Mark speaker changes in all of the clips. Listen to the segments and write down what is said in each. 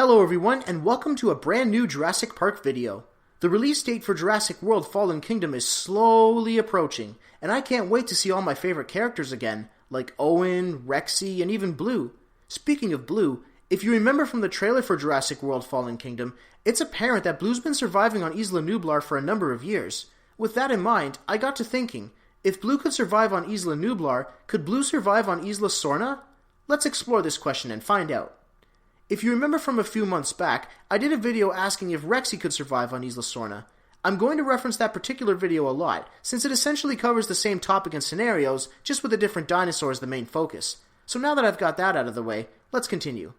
Speaker 1: Hello everyone, and welcome to a brand new Jurassic Park video. The release date for Jurassic World Fallen Kingdom is slowly approaching, and I can't wait to see all my favorite characters again, like Owen, Rexy, and even Blue. Speaking of Blue, if you remember from the trailer for Jurassic World Fallen Kingdom, it's apparent that Blue's been surviving on Isla Nublar for a number of years. With that in mind, I got to thinking, if Blue could survive on Isla Nublar, could Blue survive on Isla Sorna? Let's explore this question and find out. If you remember from a few months back, I did a video asking if Rexy could survive on Isla Sorna. I'm going to reference that particular video a lot, since it essentially covers the same topic and scenarios, just with a different dinosaur as the main focus. So now that I've got that out of the way, let's continue.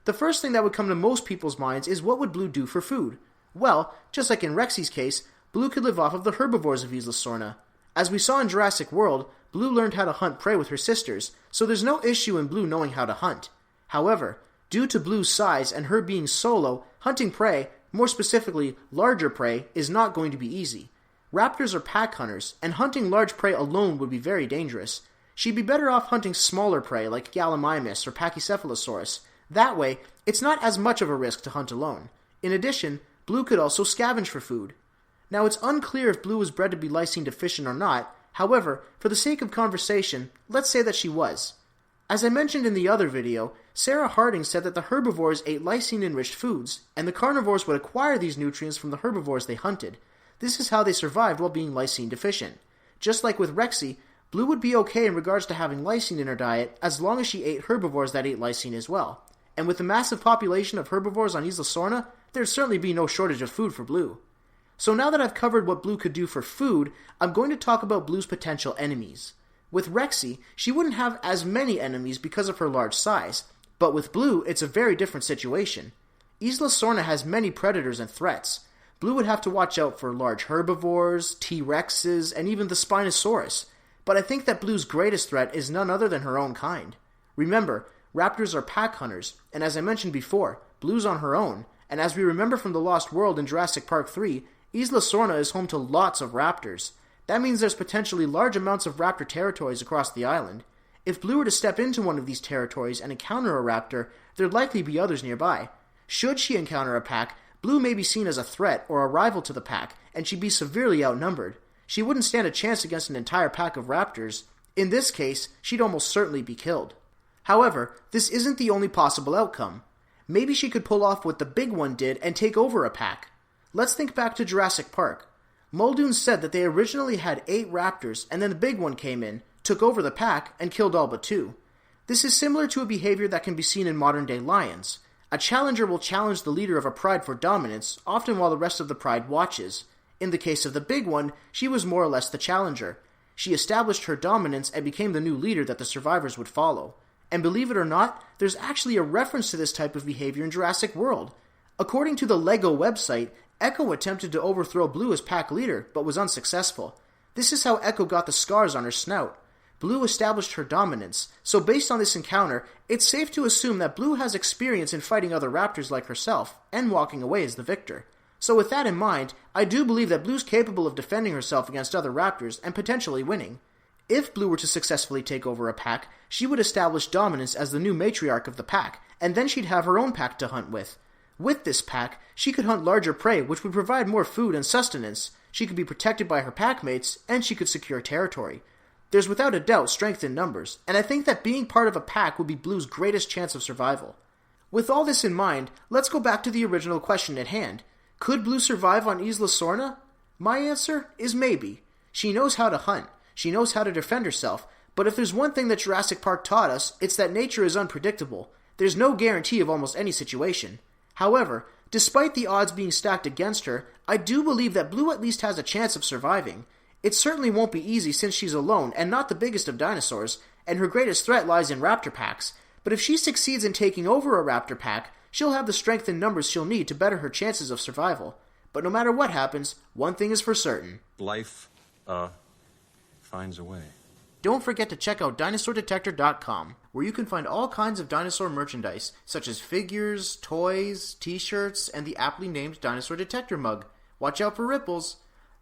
Speaker 1: The first thing that would come to most people's minds is what would Blue do for food? Well, just like in Rexy's case, Blue could live off of the herbivores of Isla Sorna. As we saw in Jurassic World, Blue learned how to hunt prey with her sisters, so there's no issue in Blue knowing how to hunt. However, due to Blue's size and her being solo, hunting prey, more specifically larger prey, is not going to be easy. Raptors are pack hunters, and hunting large prey alone would be very dangerous. She'd be better off hunting smaller prey like Gallimimus or Pachycephalosaurus. That way, it's not as much of a risk to hunt alone. In addition, Blue could also scavenge for food. Now, it's unclear if Blue was bred to be lysine deficient or not. However, for the sake of conversation, let's say that she was. As I mentioned in the other video, Sarah Harding said that the herbivores ate lysine-enriched foods, and the carnivores would acquire these nutrients from the herbivores they hunted. This is how they survived while being lysine deficient. Just like with Rexy, Blue would be okay in regards to having lysine in her diet as long as she ate herbivores that ate lysine as well. And with the massive population of herbivores on Isla Sorna, there'd certainly be no shortage of food for Blue. So now that I've covered what Blue could do for food, I'm going to talk about Blue's potential enemies. With Rexy, she wouldn't have as many enemies because of her large size, but with Blue, it's a very different situation. Isla Sorna has many predators and threats. Blue would have to watch out for large herbivores, T-Rexes, and even the Spinosaurus, but I think that Blue's greatest threat is none other than her own kind. Remember, raptors are pack hunters, and as I mentioned before, Blue's on her own, and as we remember from the Lost World in Jurassic Park 3, Isla Sorna is home to lots of raptors. That means there's potentially large amounts of raptor territories across the island. If Blue were to step into one of these territories and encounter a raptor, there'd likely be others nearby. Should she encounter a pack, Blue may be seen as a threat or a rival to the pack, and she'd be severely outnumbered. She wouldn't stand a chance against an entire pack of raptors. In this case, she'd almost certainly be killed. However, this isn't the only possible outcome. Maybe she could pull off what the big one did and take over a pack. Let's think back to Jurassic Park. Muldoon said that they originally had 8 raptors, and then the big one came in, took over the pack, and killed all but 2. This is similar to a behavior that can be seen in modern-day lions. A challenger will challenge the leader of a pride for dominance, often while the rest of the pride watches. In the case of the big one, she was more or less the challenger. She established her dominance and became the new leader that the survivors would follow. And believe it or not, there's actually a reference to this type of behavior in Jurassic World. According to the LEGO website, Echo attempted to overthrow Blue as pack leader, but was unsuccessful. This is how Echo got the scars on her snout. Blue established her dominance, so based on this encounter, it's safe to assume that Blue has experience in fighting other raptors like herself, and walking away as the victor. So with that in mind, I do believe that Blue's capable of defending herself against other raptors and potentially winning. If Blue were to successfully take over a pack, she would establish dominance as the new matriarch of the pack, and then she'd have her own pack to hunt with. With this pack, she could hunt larger prey, which would provide more food and sustenance. She could be protected by her packmates, and she could secure territory. There's without a doubt strength in numbers, and I think that being part of a pack would be Blue's greatest chance of survival. With all this in mind, let's go back to the original question at hand. Could Blue survive on Isla Sorna? My answer is maybe. She knows how to hunt. She knows how to defend herself. But if there's one thing that Jurassic Park taught us, it's that nature is unpredictable. There's no guarantee of almost any situation. However, despite the odds being stacked against her, I do believe that Blue at least has a chance of surviving. It certainly won't be easy since she's alone and not the biggest of dinosaurs, and her greatest threat lies in raptor packs. But if she succeeds in taking over a raptor pack, she'll have the strength and numbers she'll need to better her chances of survival. But no matter what happens, one thing is for certain.
Speaker 2: Life, finds a way.
Speaker 1: Don't forget to check out DinosaurDetector.com, where you can find all kinds of dinosaur merchandise, such as figures, toys, t-shirts, and the aptly named Dinosaur Detector mug. Watch out for ripples.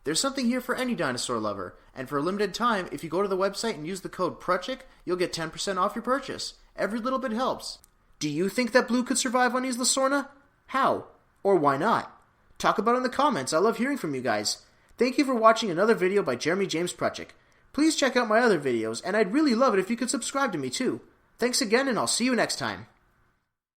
Speaker 1: There's something here for any dinosaur lover, and for a limited time, if you go to the website and use the code PRUCHIK, you'll get 10% off your purchase. Every little bit helps. Do you think that Blue could survive on Isla Sorna? How? Or why not? Talk about it in the comments. I love hearing from you guys. Thank you for watching another video by Jeremy James Prutchick. Please check out my other videos, and I'd really love it if you could subscribe to me too. Thanks again, and I'll see you next time.